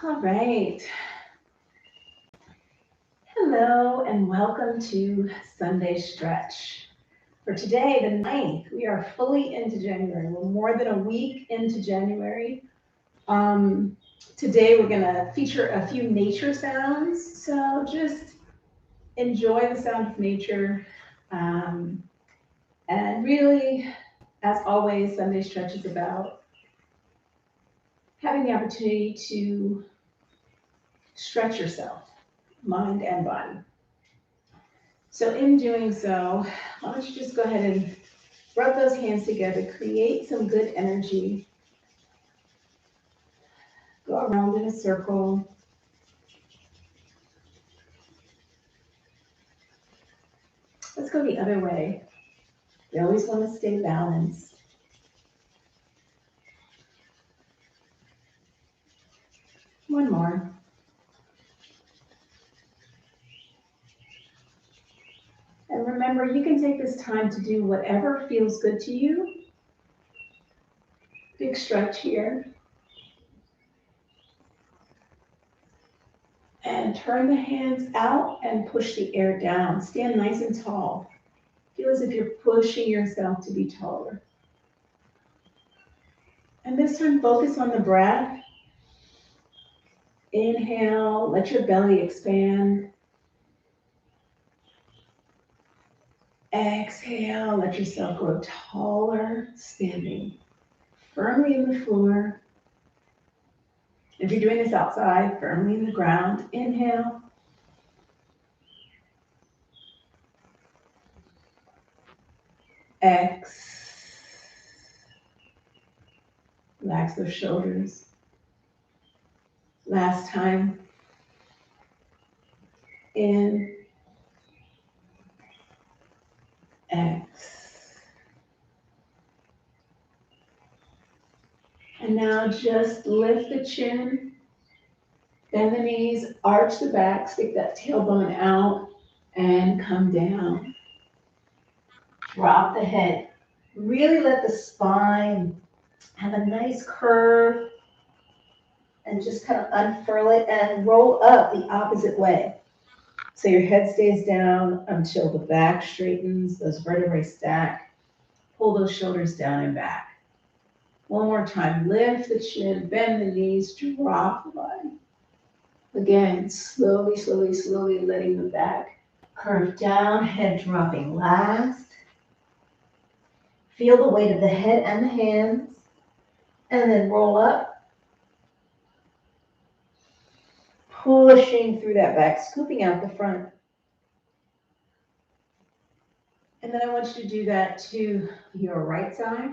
All right. Hello and welcome to Sunday Stretch. For today, the 9th, we are fully into January. We're more than a week into January. Um, Today, we're going to feature a few nature sounds. So just enjoy the sound of nature. Um, and really, as always, Sunday Stretch is about having the opportunity to stretch yourself, mind and body. So in doing so, why don't you just go ahead and rub those hands together, create some good energy, go around in a circle. Let's go the other way. We always want to stay balanced. One more. And remember, you can take this time to do whatever feels good to you. Big stretch here. And turn the hands out and push the air down. Stand nice and tall. Feel as if you're pushing yourself to be taller. And this time, focus on the breath. Inhale, let your belly expand. Exhale, let yourself grow taller, standing firmly in the floor. If you're doing this outside, firmly in the ground. Inhale. Exhale. Relax those shoulders. Last time. In. Exhale. And now just lift the chin, bend the knees, arch the back, stick that tailbone out, and come down. Drop the head. Really let the spine have a nice curve and just kind of unfurl it and roll up the opposite way. So your head stays down until the back straightens, those vertebrae stack. Pull those shoulders down and back. One more time, lift the chin, bend the knees, drop the body. Again, slowly, slowly, slowly letting the back curve down, head dropping last. Feel the weight of the head and the hands, and then roll up. Pushing through that back, scooping out the front. And then I want you to do that to your right side.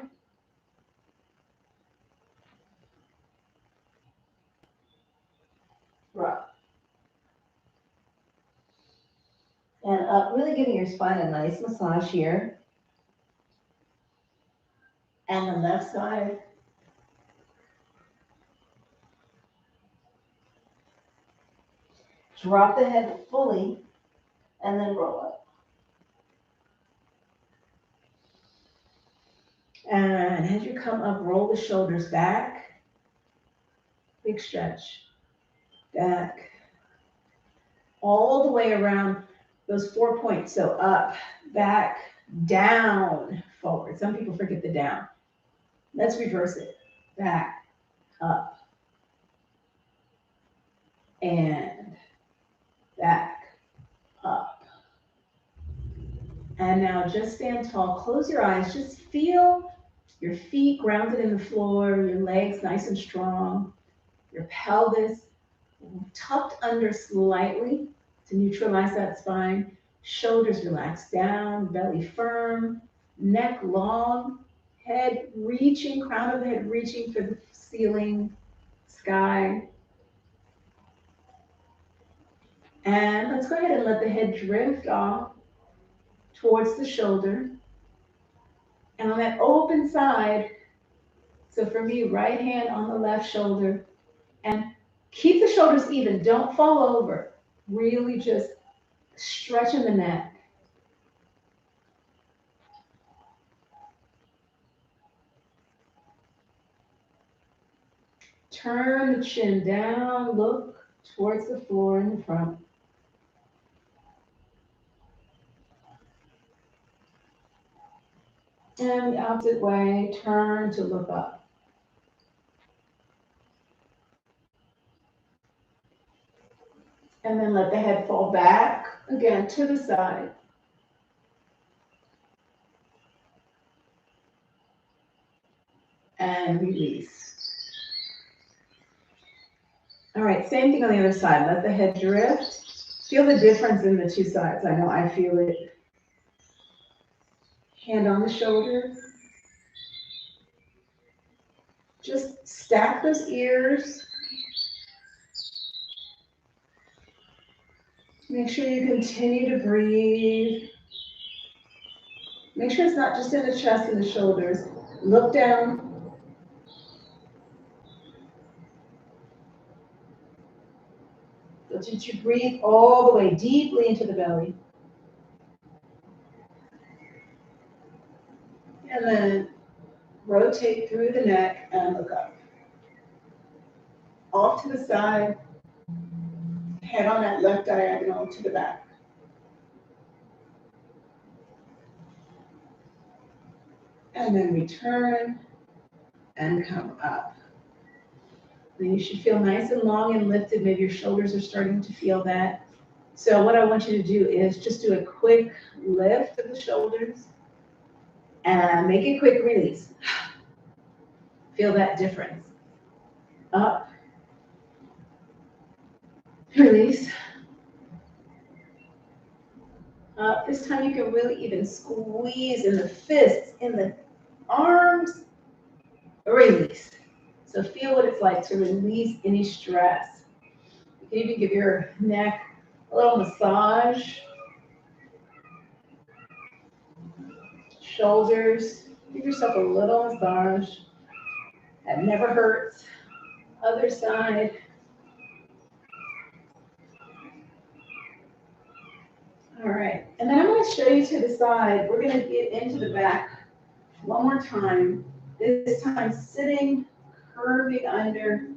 Drop. And up, really giving your spine a nice massage here. And the left side. Drop the head fully and then roll up. And as you come up, roll the shoulders back. Big stretch. Back. All the way around those 4 points. So up, back, down, forward. Some people forget the down. Let's reverse it. Back, up, and back, up. And now just stand tall. Close your eyes. Just feel your feet grounded in the floor, your legs nice and strong, your pelvis tucked under slightly to neutralize that spine. Shoulders relaxed down, belly firm, neck long, head reaching, crown of the head reaching for the ceiling, sky. And let's go ahead and let the head drift off towards the shoulder. And on that open side, so for me, right hand on the left shoulder, and keep the shoulders even, don't fall over. Really just stretching the neck. turn the chin down, look towards the floor in the front. And the opposite way, turn to look up. And then let the head fall back, again, to the side. And release. All right, same thing on the other side. Let the head drift. Feel the difference in the two sides. I know I feel it. Hand on the shoulder. Just stack those ears. Make sure you continue to breathe. Make sure it's not just in the chest and the shoulders. Look down. So that you breathe all the way deeply into the belly. And then rotate through the neck and look up. Off to the side. Head on that left diagonal to the back. And then return and come up. And you should feel nice and long and lifted. Maybe your shoulders are starting to feel that. So what I want you to do is just do a quick lift of the shoulders and make a quick release. Feel that difference. Up. Release. Up. This time you can really even squeeze in the fists, in the arms. Release. So feel what it's like to release any stress. You can even give your neck a little massage. Shoulders, give yourself a little massage. That never hurts. Other side. All right, and then I'm going to show you to the side. We're going to get into the back one more time. This time sitting, curving under,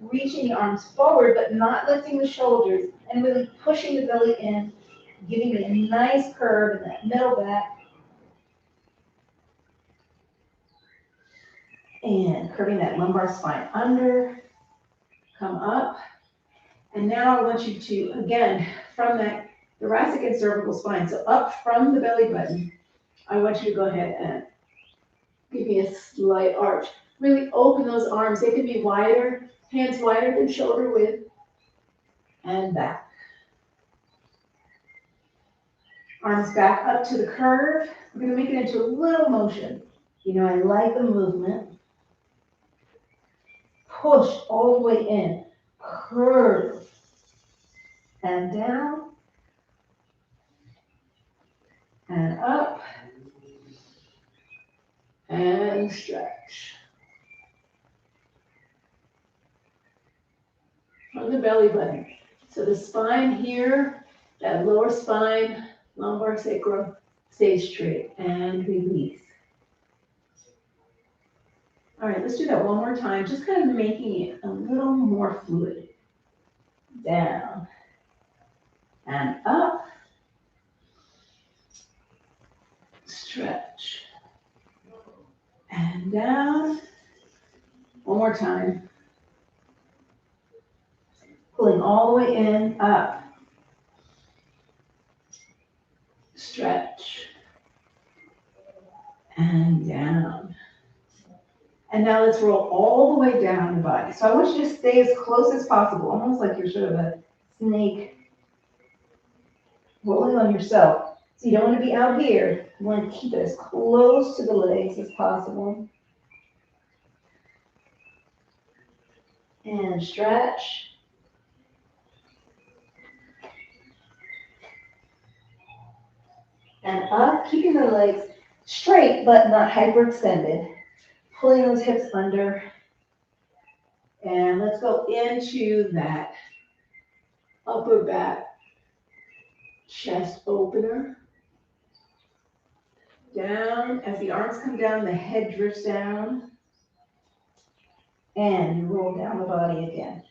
reaching the arms forward, but not lifting the shoulders, and really pushing the belly in, giving it a nice curve in that middle back. And curving that lumbar spine under, come up. And now I want you to, again, from that thoracic and cervical spine, so up from the belly button, I want you to go ahead and give me a slight arch. Really open those arms. They can be wider, hands wider than shoulder width, and back. Arms back up to the curve. We're going to make it into a little motion. You know, I like the movement. Push all the way in. Curve. And down. And up. And stretch. From the belly button. So the spine here, that lower spine, lumbar sacral, stays straight. And release. All right, let's do that one more time. Just kind of making it a little more fluid. Down. And up. Stretch. And down. One more time. Pulling all the way in, up. Stretch. And down. And now let's roll all the way down the body. So I want you to stay as close as possible, almost like you're sort of a snake rolling on yourself. So you don't want to be out here. You want to keep it as close to the legs as possible. And stretch. And up, keeping the legs straight but not hyperextended. Pulling those hips under. And let's go into that upper back chest opener. Down. As the arms come down, the head drifts down. And you roll down the body again.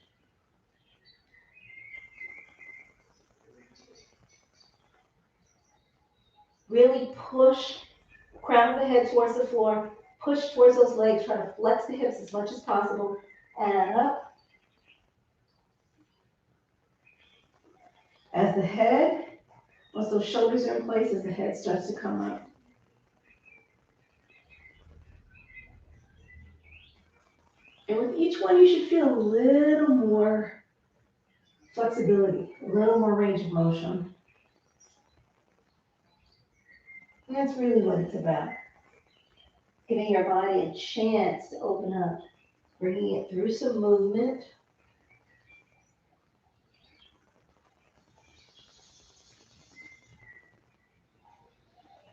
Really push crown of the head towards the floor. Push towards those legs. Try to flex the hips as much as possible. And up. As the head, once those shoulders are in place, as the head starts to come up. And with each one, you should feel a little more flexibility, a little more range of motion. And that's really what it's about. Giving your body a chance to open up, bringing it through some movement.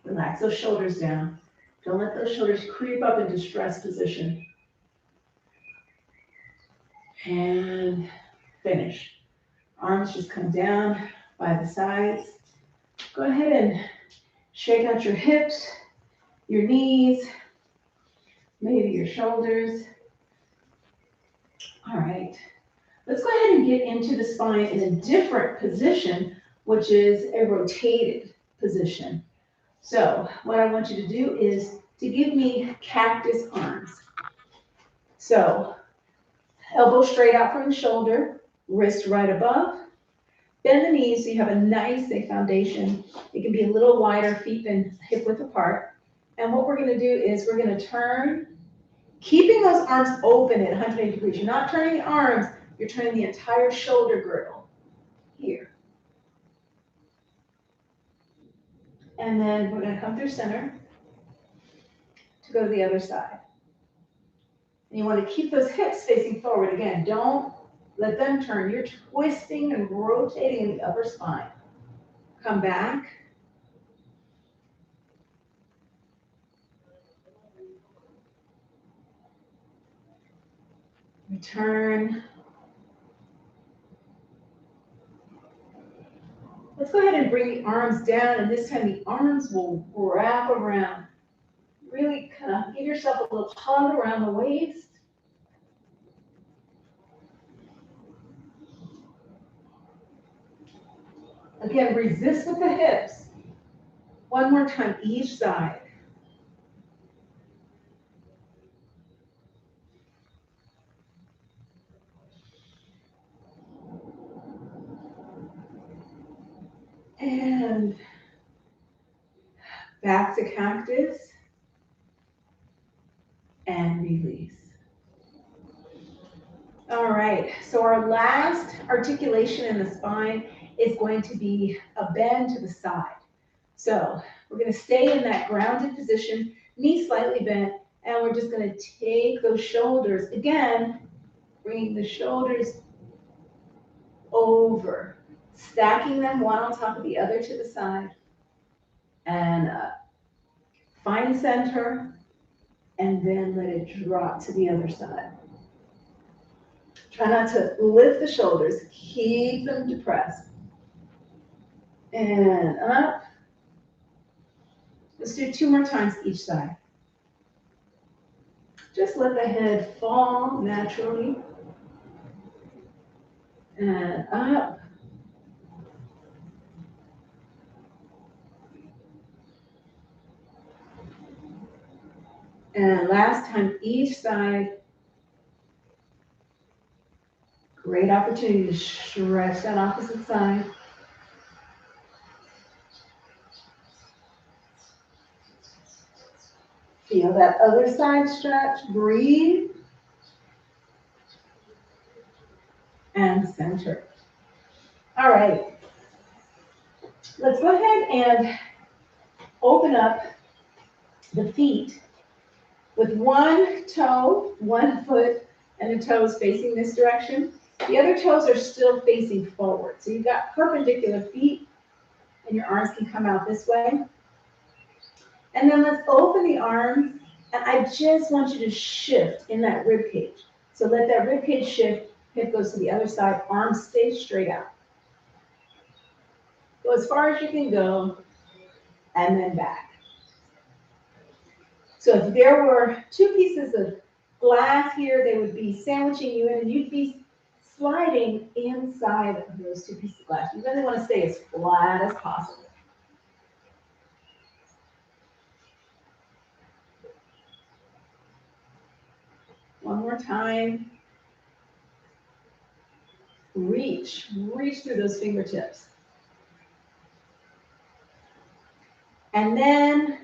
Relax those shoulders down. Don't let those shoulders creep up into stress position. And finish. Arms just come down by the sides. Go ahead and shake out your hips, your knees, maybe your shoulders. All right. Let's go ahead and get into the spine in a different position, which is a rotated position. So what I want you to do is to give me cactus arms. So elbow straight out from the shoulder, wrist right above. Bend the knees so you have a nice, safe foundation. It can be a little wider, feet and hip width apart. And what we're going to do is we're going to turn, keeping those arms open at 180 degrees. You're not turning the arms, you're turning the entire shoulder girdle here. And then we're going to come through center to go to the other side. And you want to keep those hips facing forward. Again, don't let them turn. You're twisting and rotating in the upper spine. Come back. Return. Let's go ahead and bring the arms down, and this time the arms will wrap around. Really kind of give yourself a little hug around the waist. Again, resist with the hips. One more time, each side. And back to cactus. And release. All right, so our last articulation in the spine is going to be a bend to the side. So we're going to stay in that grounded position, knees slightly bent, and we're just going to take those shoulders, again, bringing the shoulders over, stacking them one on top of the other to the side, and find center, and then let it drop to the other side. Try not to lift the shoulders, keep them depressed. And up. Let's do 2 more times each side. Just let the head fall naturally. And up. And last time each side. Great opportunity to stretch that opposite side. Feel that other side stretch. Breathe. And center. All right. Let's go ahead and open up the feet with one toe, one foot, and the toes facing this direction. The other toes are still facing forward. So you've got perpendicular feet, and your arms can come out this way. And then let's open the arms, and I just want you to shift in that rib cage. So let that rib cage shift, hip goes to the other side, arms stay straight out. Go as far as you can go, and then back. So if there were 2 pieces of glass here, they would be sandwiching you in, and you'd be sliding inside of those two pieces of glass. You really want to stay as flat as possible. One more time. Reach through those fingertips. And then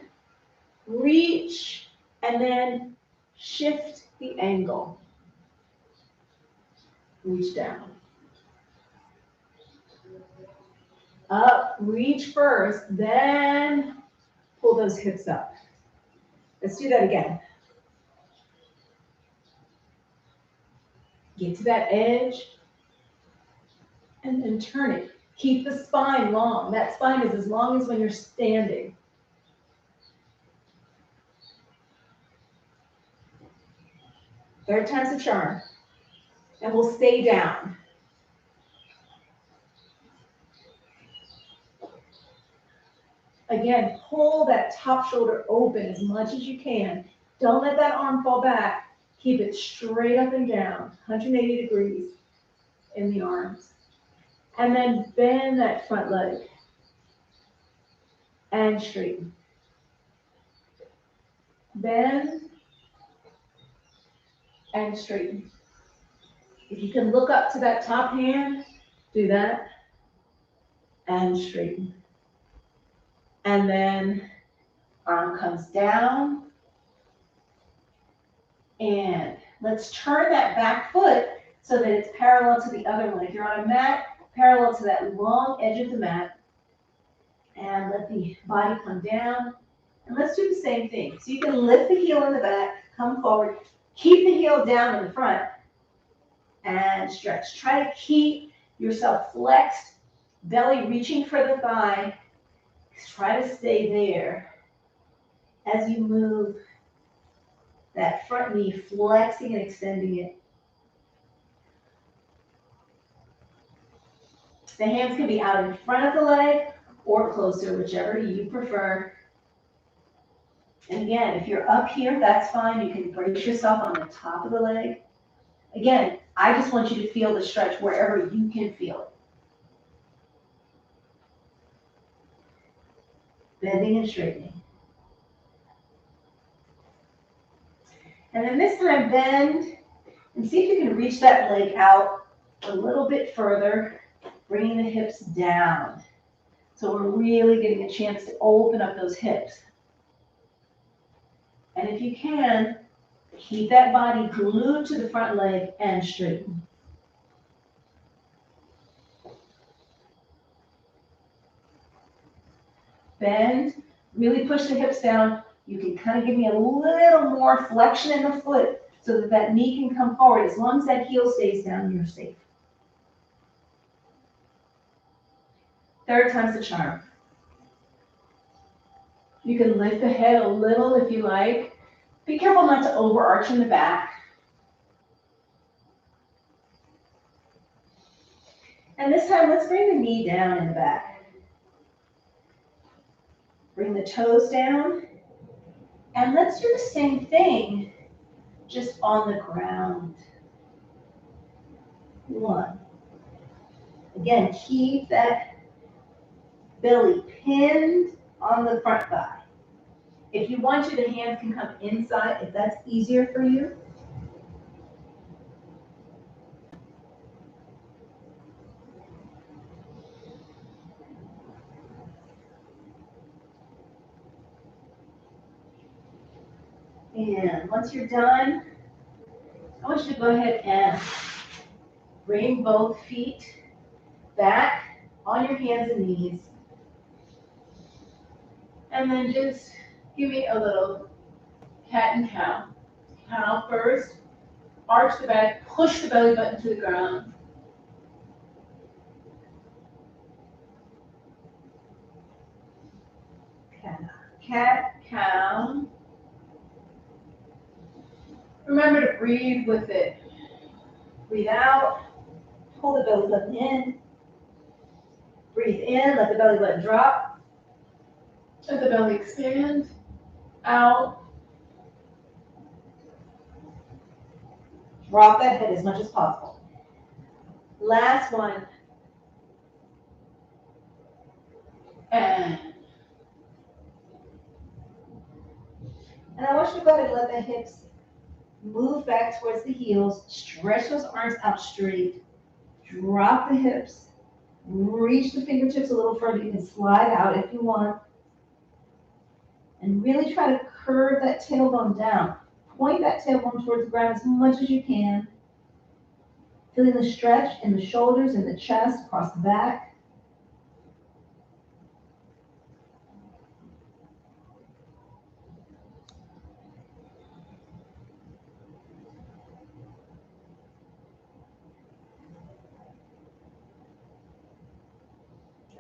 reach, and then shift the angle. Reach down. Up, reach first, then pull those hips up. Let's do that again. Get to that edge, and then turn it. Keep the spine long. That spine is as long as when you're standing. Third time's the charm. And we'll stay down. Again, pull that top shoulder open as much as you can. Don't let that arm fall back. Keep it straight up and down, 180 degrees in the arms. And then bend that front leg and straighten. Bend and straighten. If you can look up to that top hand, do that and straighten. And then arm comes down. And let's turn that back foot so that it's parallel to the other one. If you're on a mat, parallel to that long edge of the mat. And let the body come down. And let's do the same thing. So you can lift the heel in the back, come forward, keep the heel down in the front, and stretch. Try to keep yourself flexed, belly reaching for the thigh. Try to stay there as you move that front knee, flexing and extending it. The hands can be out in front of the leg or closer, whichever you prefer. And again, if you're up here, that's fine. You can brace yourself on the top of the leg. Again, I just want you to feel the stretch wherever you can feel it. Bending and straightening. And then this time, bend and see if you can reach that leg out a little bit further, bringing the hips down. So we're really getting a chance to open up those hips. And if you can, keep that body glued to the front leg and straighten. Bend, really push the hips down. You can kind of give me a little more flexion in the foot so that that knee can come forward. As long as that heel stays down, you're safe. Third time's the charm. You can lift the head a little if you like. Be careful not to overarch in the back. And this time, let's bring the knee down in the back. Bring the toes down. And let's do the same thing, just on the ground. One. Again, keep that belly pinned on the front thigh. If you want to, the hands can come inside if that's easier for you. And once you're done, I want you to go ahead and bring both feet back on your hands and knees. And then just give me a little cat and cow. Cow first, arch the back, push the belly button to the ground. Cat, cow. Remember to breathe with it. Breathe out, pull the belly button in. Breathe in, let the belly button drop. Let the belly expand. Out. Drop that head as much as possible. Last one. And I want you to go ahead and let the hips move back towards the heels. Stretch those arms out straight. Drop the hips. Reach the fingertips a little further. You can slide out if you want. And really try to curve that tailbone down. Point that tailbone towards the ground as much as you can. Feeling the stretch in the shoulders and the chest, across the back.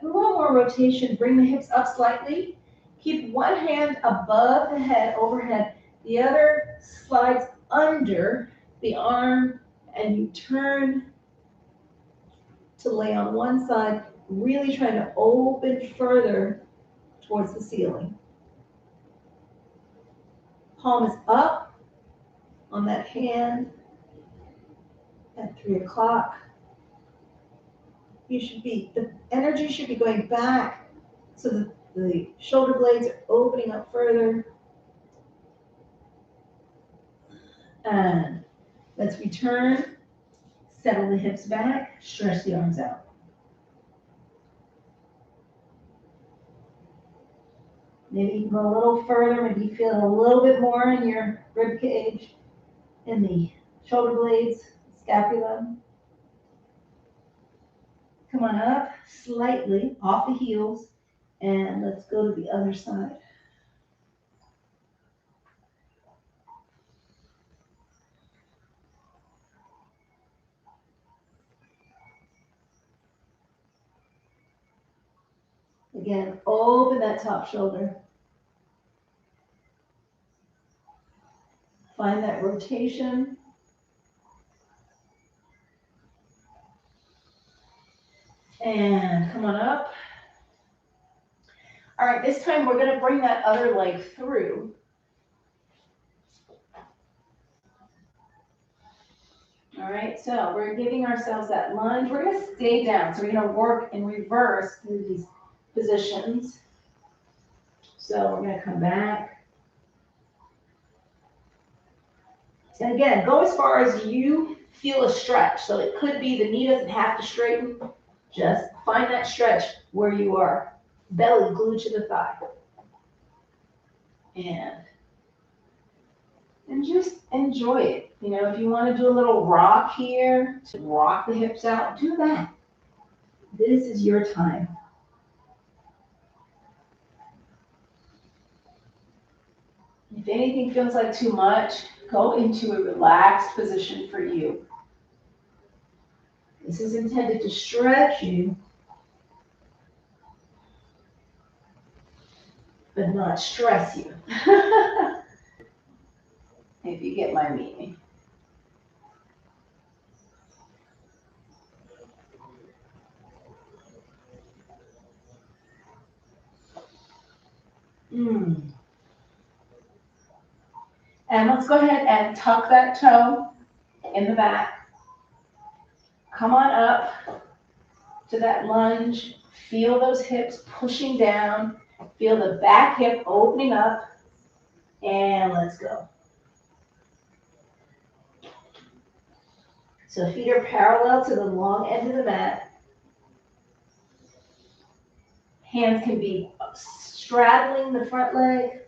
A little more rotation. Bring the hips up slightly. Keep one hand above the head, overhead. The other slides under the arm, and you turn to lay on one side, really trying to open further towards the ceiling. Palm is up on that hand at 3 o'clock. The energy should be going back so that the shoulder blades are opening up further. And let's return, settle the hips back, stretch the arms out. Maybe you can go a little further, maybe you feel a little bit more in your rib cage, in the shoulder blades, scapula. Come on up slightly off the heels, and let's go to the other side. Again, open that top shoulder. Find that rotation. And come on up. All right, this time we're going to bring that other leg through. All right, so we're giving ourselves that lunge. We're going to stay down. So we're going to work in reverse through these positions. So we're going to come back. And again, go as far as you feel a stretch. So it could be the knee doesn't have to straighten. Just find that stretch where you are. Belly glued to the thigh. And just enjoy it. You know, if you want to do a little rock here, to rock the hips out, do that. This is your time. If anything feels like too much, go into a relaxed position for you. This is intended to stretch you, but not stress you. If you get my meaning. And let's go ahead and tuck that toe in the back. Come on up to that lunge. Feel those hips pushing down. Feel the back hip opening up. And let's go. So feet are parallel to the long end of the mat. Hands can be straddling the front leg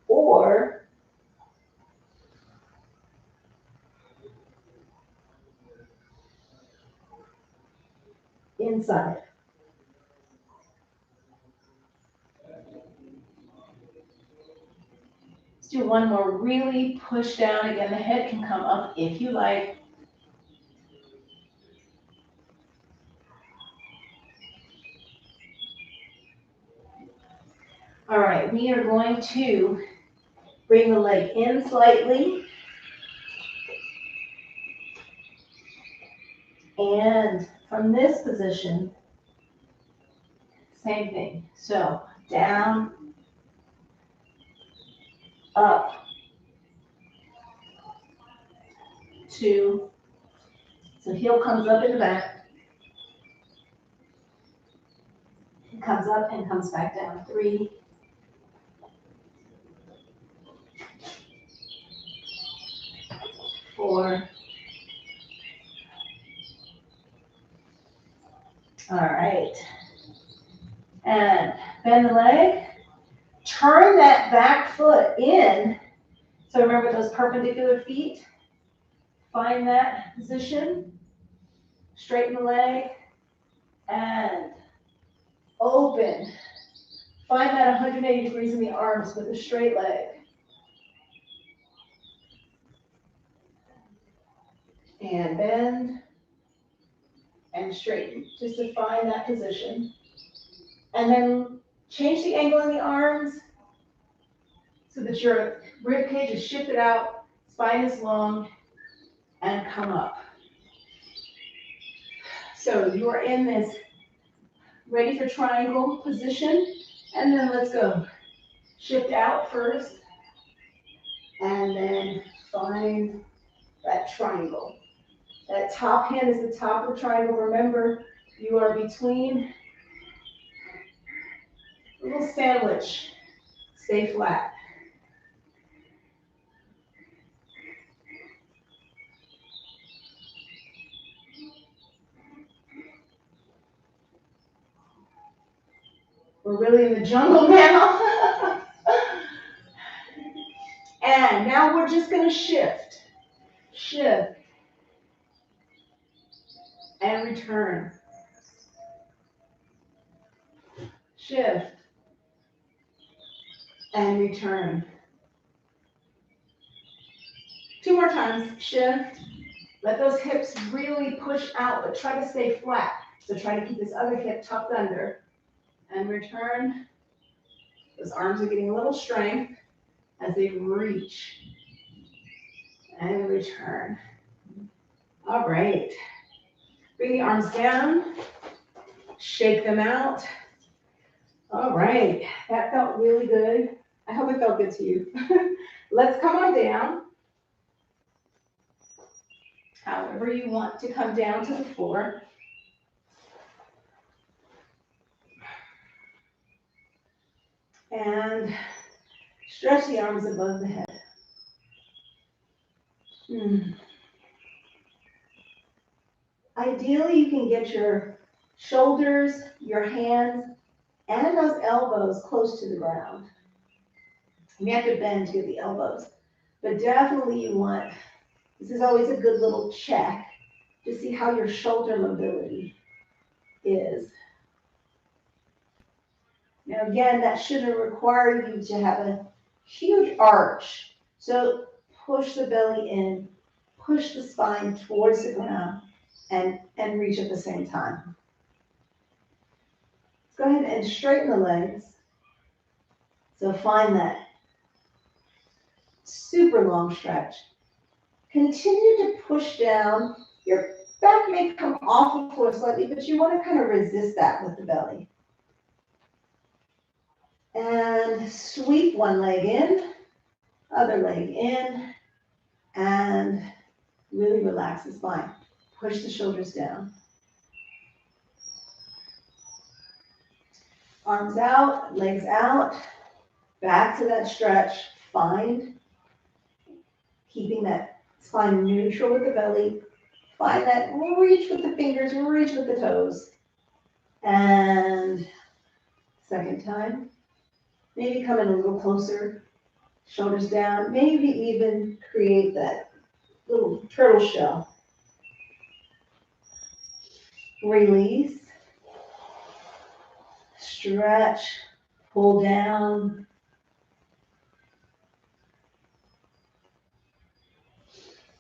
or inside. Let's do one more. Really push down. Again, the head can come up if you like. All right, we are going to bring the leg in slightly. And from this position, same thing. So down, up, 2. So heel comes up in the back. It comes up and comes back down. 3. 4. All right. And bend the leg. Turn that back foot in. So remember those perpendicular feet. Find that position. Straighten the leg. And open. Find that 180 degrees in the arms with a straight leg. And bend. And straighten. Just to find that position. And then change the angle in the arms so that your rib cage is shifted out, spine is long, and come up. So you are in this ready for triangle position, and then let's go. Shift out first, and then find that triangle. That top hand is the top of the triangle. Remember, you are between a little sandwich. Stay flat. We're really in the jungle now. And now we're just going to shift. Shift. And return. Shift. And return. 2 more times. Shift. Let those hips really push out, but try to stay flat. So try to keep this other hip tucked under. And return. Those arms are getting a little strength as they reach. And return. All right. Bring the arms down. Shake them out. All right. That felt really good. I hope it felt good to you. Let's come on down. However you want to come down to the floor. And stretch the arms above the head. Ideally, you can get your shoulders, your hands, and those elbows close to the ground. You have to bend to get the elbows. But definitely you want, this is always a good little check to see how your shoulder mobility is. Now again, that shouldn't require you to have a huge arch. So push the belly in, push the spine towards the ground, and reach at the same time. Let's go ahead and straighten the legs. So find that super long stretch. Continue to push down. Your back may come off the floor slightly, but you want to kind of resist that with the belly. And sweep one leg in, other leg in, and really relax the spine. Push the shoulders down. Arms out, legs out, back to that stretch. Find, keeping that spine neutral with the belly. Find that reach with the fingers, reach with the toes. And second time. Maybe come in a little closer, shoulders down. Maybe even create that little turtle shell. Release. Stretch. Pull down.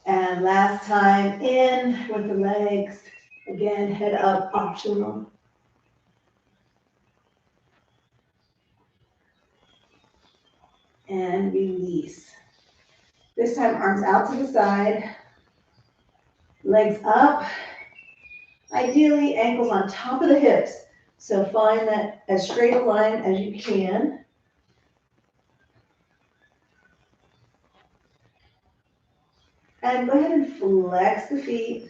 And last time, in with the legs. Again, head up, optional. And release. This time, arms out to the side, legs up. Ideally, ankles on top of the hips. So find that as straight a line as you can. And go ahead and flex the feet.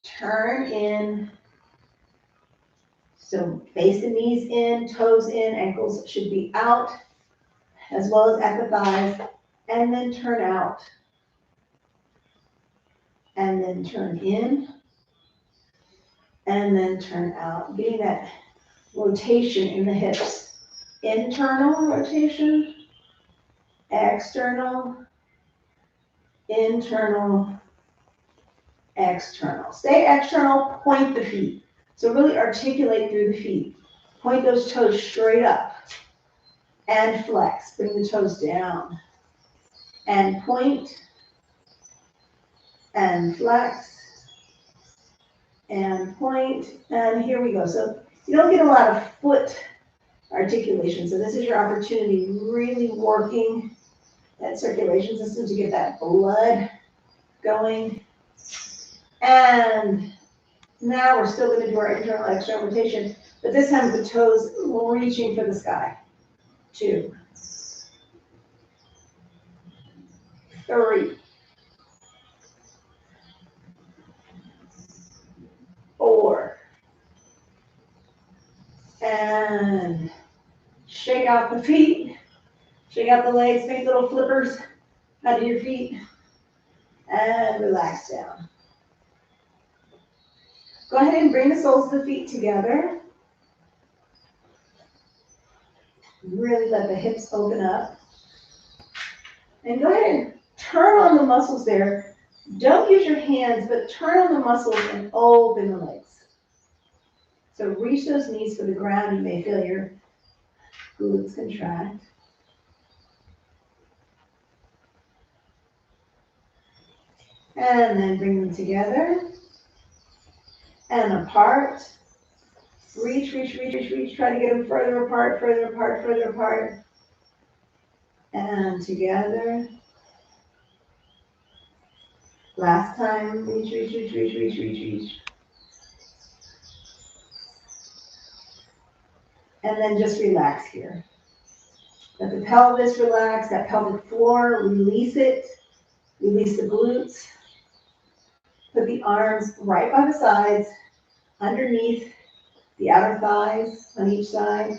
Turn in. So base the knees in, toes in, ankles should be out, as well as at the thighs. And then turn out. And then turn in. And then turn out. Getting that rotation in the hips. Internal rotation, external, internal, external. Stay external, point the feet. So really articulate through the feet. Point those toes straight up and flex. Bring the toes down and point and flex and point. And here we go. So you don't get a lot of foot articulation. So this is your opportunity, really working that circulation system to get that blood going. And now we're still going to do our internal external rotation, but this time with the toes reaching for the sky. 2, 3, 4, and shake out the feet, shake out the legs, make little flippers out of your feet, and relax down. Go ahead and bring the soles of the feet together. Really let the hips open up. And go ahead and turn on the muscles there. Don't use your hands, but turn on the muscles and open the legs. So reach those knees for the ground. You may feel your glutes contract. And then bring them together and apart. Reach, reach, reach, reach, reach. Try to get them further apart, further apart, further apart. And together. Last time, reach, reach, reach, reach, reach, reach, reach. And then just relax here. Let the pelvis relax, that pelvic floor, release it. Release the glutes. Put the arms right by the sides, underneath the outer thighs on each side.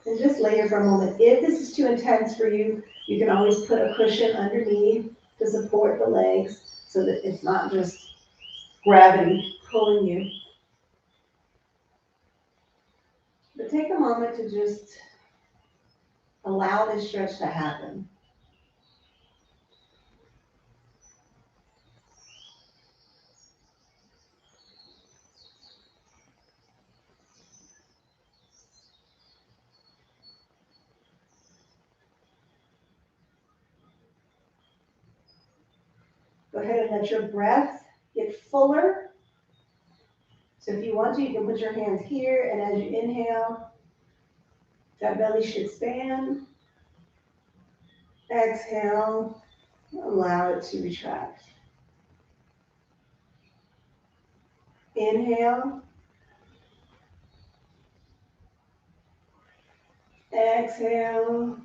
And just lay here for a moment. If this is too intense for you, you can always put a cushion underneath to support the legs so that it's not just gravity pulling you. But take a moment to just allow this stretch to happen. Go ahead and let your breath get fuller. So if you want to, you can put your hands here, and as you inhale, that belly should expand. Exhale, allow it to retract. Inhale. Exhale.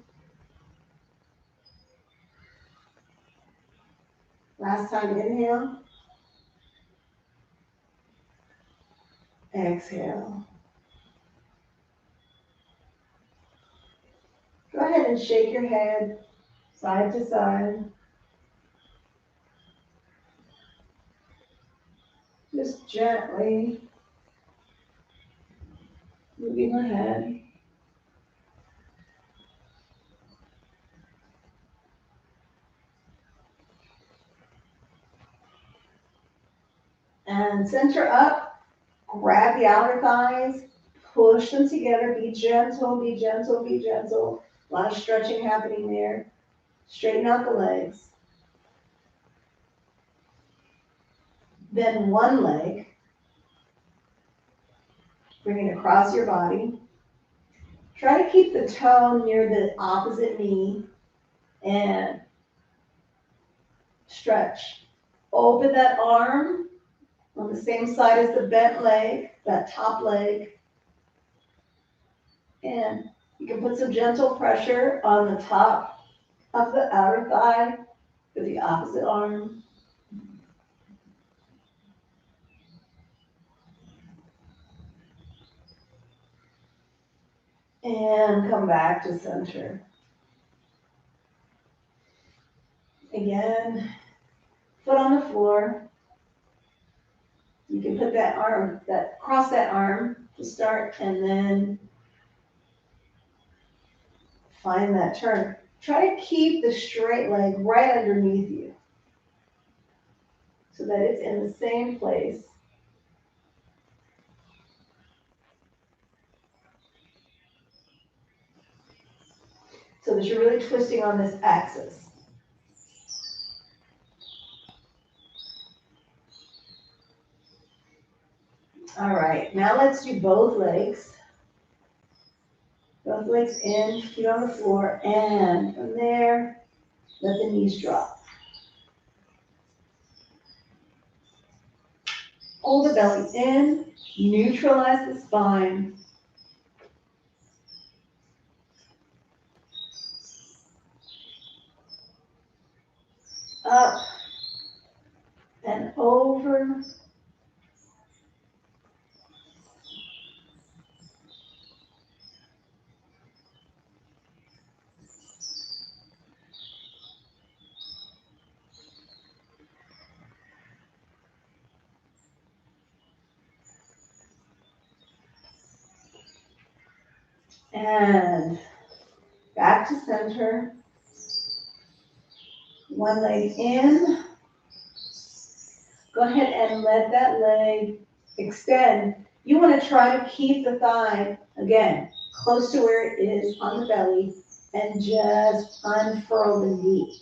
Last time, inhale. Exhale. Go ahead and shake your head side to side. Just gently moving the head. And center up, grab the outer thighs, push them together, be gentle, be gentle, be gentle. A lot of stretching happening there. Straighten out the legs. Then one leg, bring it across your body. Try to keep the toe near the opposite knee and stretch. Open that arm on the same side as the bent leg, that top leg. And you can put some gentle pressure on the top up the outer thigh with the opposite arm. And come back to center. Again, foot on the floor. You can put that arm, cross that arm to start, and then find that turn. Try to keep the straight leg right underneath you so that it's in the same place. So that you're really twisting on this axis. All right, now let's do both legs. Both legs in, feet on the floor, and from there, let the knees drop. Hold the belly in, neutralize the spine. Up and over. And back to center. One leg in. Go ahead and let that leg extend. You want to try to keep the thigh, again, close to where it is on the belly, and just unfurl the knee.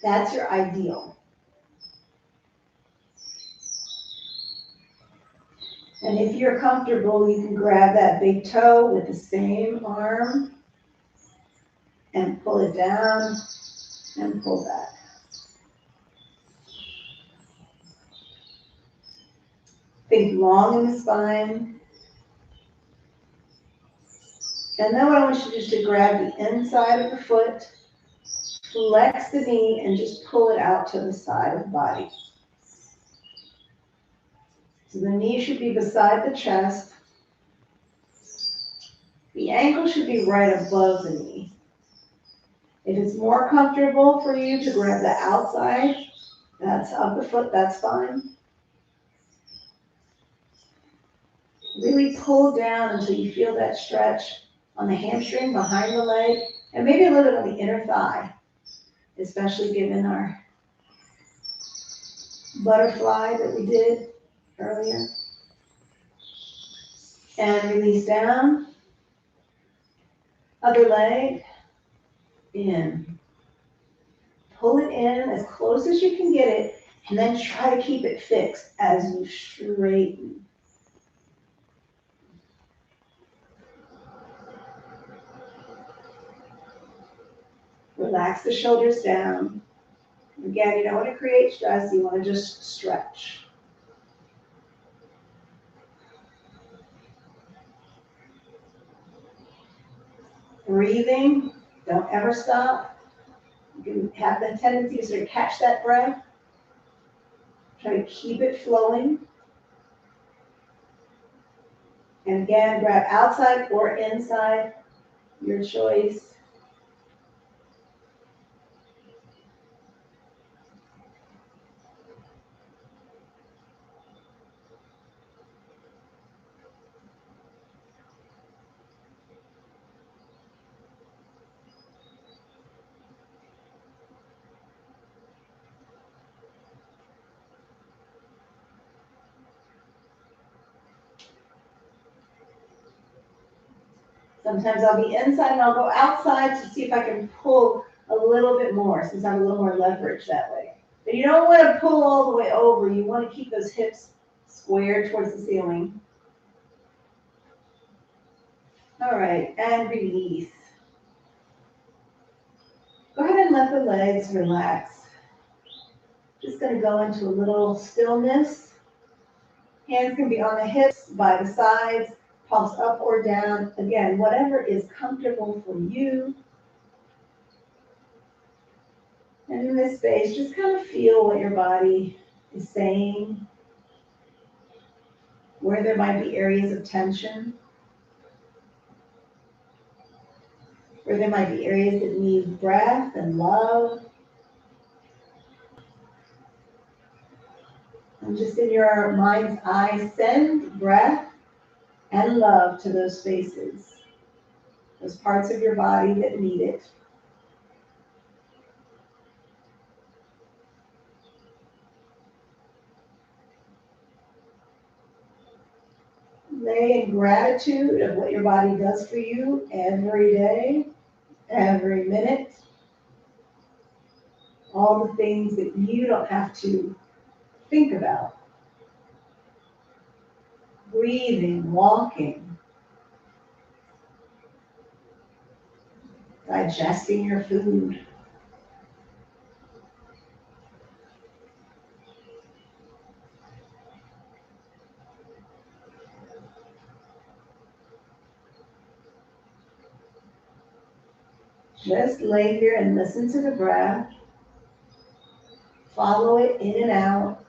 That's your ideal. And if you're comfortable, you can grab that big toe with the same arm and pull it down and pull back. Think long in the spine. And then what I want you to do is to grab the inside of the foot, flex the knee, and just pull it out to the side of the body. So the knee should be beside the chest. The ankle should be right above the knee. If it's more comfortable for you to grab the outside, that's of the foot, that's fine. Really pull down until you feel that stretch on the hamstring behind the leg, and maybe a little bit on the inner thigh, especially given our butterfly that we did earlier. And release down. Other leg, in. Pull it in as close as you can get it, and then try to keep it fixed as you straighten. Relax the shoulders down. Again, you don't want to create stress, you want to just stretch. Breathing, don't ever stop. You can have the tendency to sort of catch that breath. Try to keep it flowing. And again, grab outside or inside, your choice. Sometimes I'll be inside and I'll go outside to see if I can pull a little bit more, since I'm a little more leverage that way. But you don't want to pull all the way over. You want to keep those hips squared towards the ceiling. All right, and release. Go ahead and let the legs relax. Just going to go into a little stillness. Hands can be on the hips, by the sides, palms up or down. Again, whatever is comfortable for you. And in this space, just kind of feel what your body is saying, where there might be areas of tension, where there might be areas that need breath and love. And just in your mind's eye, send breath and love to those spaces, those parts of your body that need it. Lay in gratitude of what your body does for you every day, every minute. All the things that you don't have to think about. Breathing, walking, digesting your food. Just lay here and listen to the breath. Follow it in and out.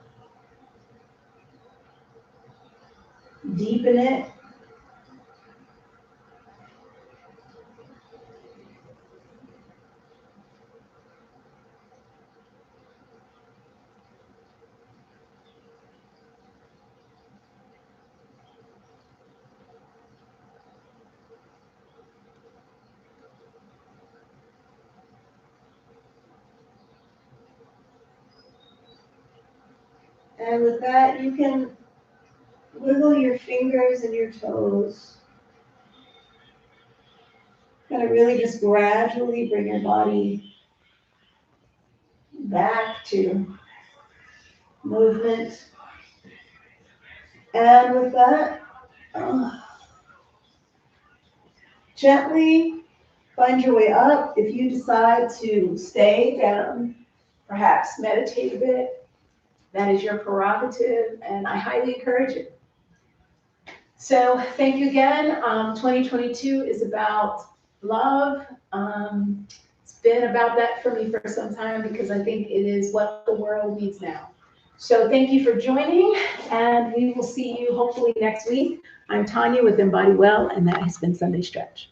Deepen it. And with that, you can wiggle your fingers and your toes. Kind of really just gradually bring your body back to movement. And with that, gently find your way up. If you decide to stay down, perhaps meditate a bit, that is your prerogative, and I highly encourage it. So thank you again. 2022 is about love. It's been about that for me for some time because I think it is what the world needs now. So thank you for joining, and we will see you hopefully next week. I'm Tanya with EmBODY WELL, and that has been Sunday Stretch.